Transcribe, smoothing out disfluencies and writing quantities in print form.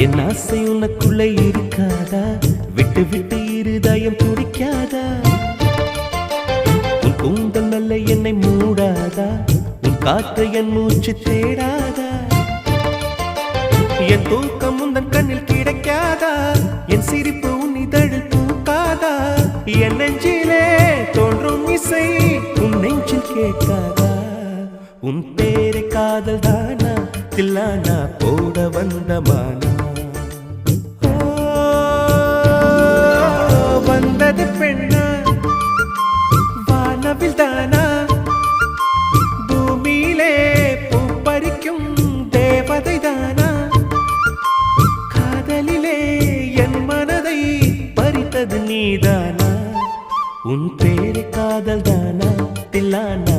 என் ஆசை உனக்குள்ளே இருக்காதா? விட்டு விட்டு இருதயம் துடிக்காதா? உன் கூந்தல் நல்ல என்னை மூடாதா? உன் காற்று என் மூச்சு தேடாதா? என் தூக்கம் உந்தன் கண்ணில் கிடைக்காதா? என் சிரிப்பு உன் இதழில் பூக்காதா? என் நெஞ்சிலே தோன்றும் இசை உன் நெஞ்சில் கேட்காதா? உன் பேரை காதல் தானா தில்லானா போட வந்த மானா? வந்தது பெண்ணா வானவில் தானா? பூமியிலே பூ பறிக்கும் தேவதை தானா? காதலிலே என் மனதை பறித்தது நீதானா? உன் பேரை காதல் தானா தில்லானா